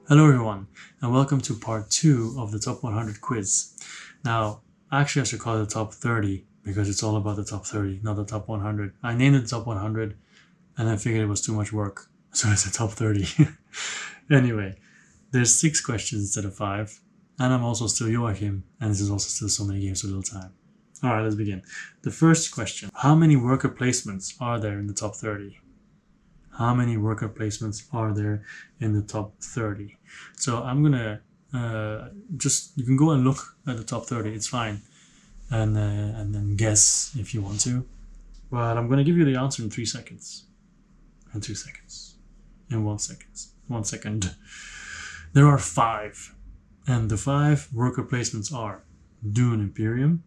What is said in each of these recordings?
Hello everyone, and welcome to part 2 of the top 100 quiz. Now, actually I should call it the top 30 because it's all about the top 30, not the top 100. I named it the top 100 and I figured it was too much work, so it's the top 30. Anyway, there's 6 questions instead of 5, and I'm also still Joachim, and this is also still so many games for little time. Alright, let's begin. The first question: how many worker placements are there in the top 30? How many worker placements are there in the top 30? So I'm gonna you can go and look at the top 30, it's fine, and then guess if you want to, but I'm gonna give you the answer in 3 seconds, in 2 seconds, in 1 second, 1 second. There are 5, and the 5 worker placements are Dune Imperium,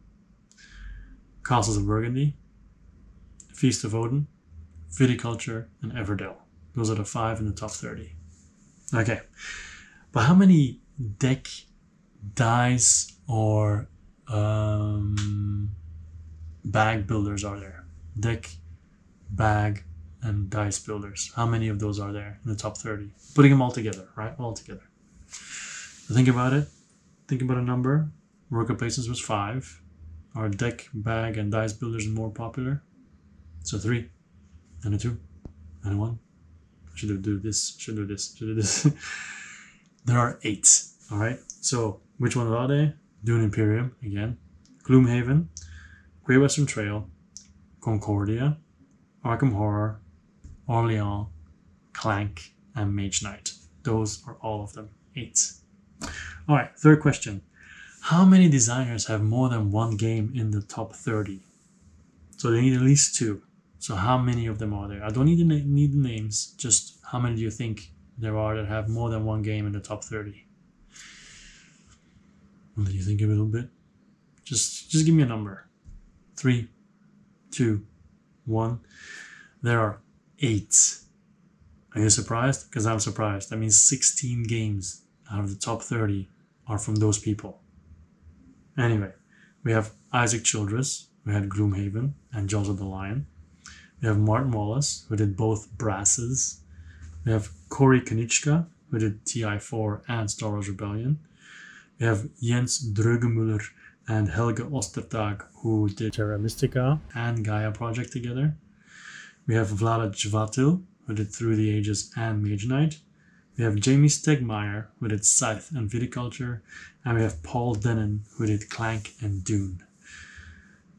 Castles of Burgundy, Feast of Odin, Viticulture, and Everdell. Those are the 5 in the top 30. Okay, but how many deck, dice, or bag builders are there? Deck, bag, and dice builders. How many of those are there in the top 30? Putting them all together, right? All together. So think about it. Think about a number. Worker placements was 5. Are deck, bag, and dice builders more popular? So 3. And a 2, and a 1. Should do this, should do this, should do this. There are 8, alright? So, which ones are they? Dune Imperium, again. Gloomhaven, Great Western Trail, Concordia, Arkham Horror, Orleans, Clank, and Mage Knight. Those are all of them. 8. Alright, third question. How many designers have more than one game in the top 30? So they need at least 2. So how many of them are there? I don't need the names, just how many do you think there are that have more than one game in the top 30? I'll let you think a little bit. Just give me a number. 3, 2, 1. There are 8. Are you surprised? Because I'm surprised. That means 16 games out of the top 30 are from those people. Anyway, we have Isaac Childress, who had Gloomhaven and Jaws of the Lion. We have Martin Wallace, who did both Brasses. We have Cory Konieczka, who did TI4 and Star Wars Rebellion. We have Jens Drögemüller and Helge Ostertag, who did Terra Mystica and Gaia Project together. We have Vlada Chvátil, who did Through the Ages and Mage Knight. We have Jamie Stegmaier, who did Scythe and Viticulture. And we have Paul Dennen, who did Clank and Dune.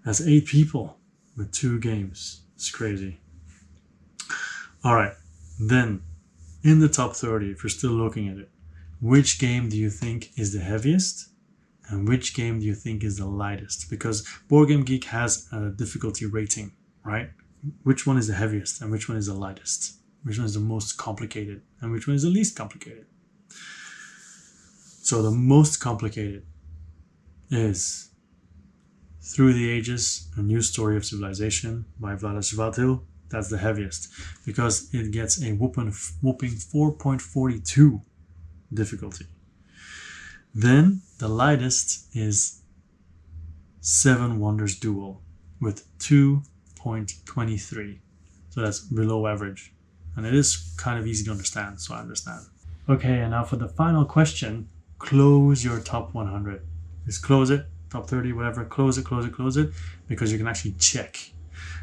That's 8 people with 2 games. It's crazy. Alright, then in the top 30, if you're still looking at it, which game do you think is the heaviest and which game do you think is the lightest? Because Board Game Geek has a difficulty rating, right? Which one is the heaviest and which one is the lightest? Which one is the most complicated and which one is the least complicated? So the most complicated is Through the Ages, A New Story of Civilization by Vlada Chvátil. That's the heaviest because it gets a whooping 4.42 difficulty. Then the lightest is Seven Wonders Duel with 2.23. So that's below average. And it is kind of easy to understand, so I understand. Okay, and now for the final question, close your top 100. Just close it. Top 30, whatever, close it, because you can actually check.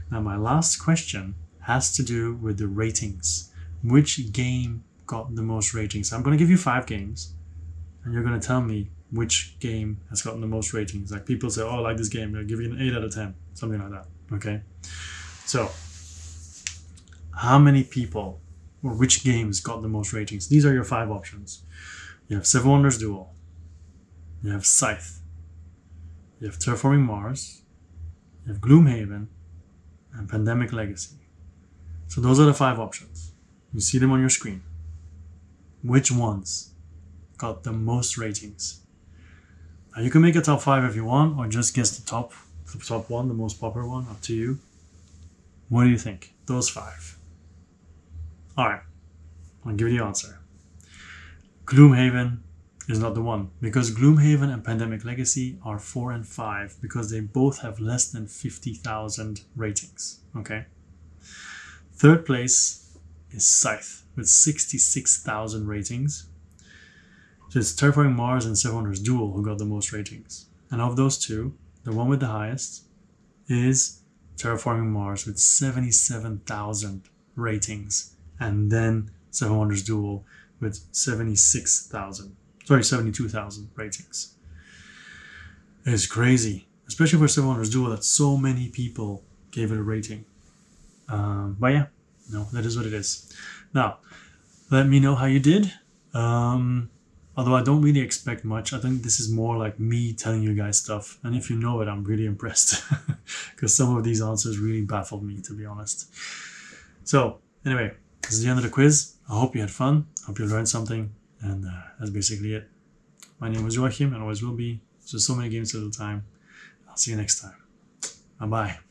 Now my last question has to do with the ratings. Which game got the most ratings? I'm going to give you 5 games, and you're going to tell me which game has gotten the most ratings. Like people say, oh, I like this game, I'll give you an 8 out of 10, something like that, okay? So, how many people, or which games got the most ratings? These are your 5 options. You have Seven Wonders Duel, you have Scythe, you have Terraforming Mars, you have Gloomhaven, and Pandemic Legacy. So those are the 5 options. You see them on your screen. Which ones got the most ratings? Now you can make a top 5 if you want, or just guess the top one, the most popular one, up to you. What do you think? Those 5. Alright, I'll give you the answer. Gloomhaven is not the one, because Gloomhaven and Pandemic Legacy are 4 and 5 because they both have less than 50,000 ratings. Okay. Third place is Scythe with 66,000 ratings. So it's Terraforming Mars and Seven Wonders Duel who got the most ratings. And of those two, the one with the highest is Terraforming Mars with 77,000 ratings. And then Seven Wonders Duel with 72,000 ratings. It's crazy, especially for Seven Wonders Duel that so many people gave it a rating. But yeah, no, that is what it is. Now, let me know how you did. Although I don't really expect much. I think this is more like me telling you guys stuff. And if you know it, I'm really impressed. Because some of these answers really baffled me, to be honest. So, anyway, this is the end of the quiz. I hope you had fun. I hope you learned something. And that's basically it. My name was Joachim and always will be. So many games at a time. I'll see you next time. Bye-bye.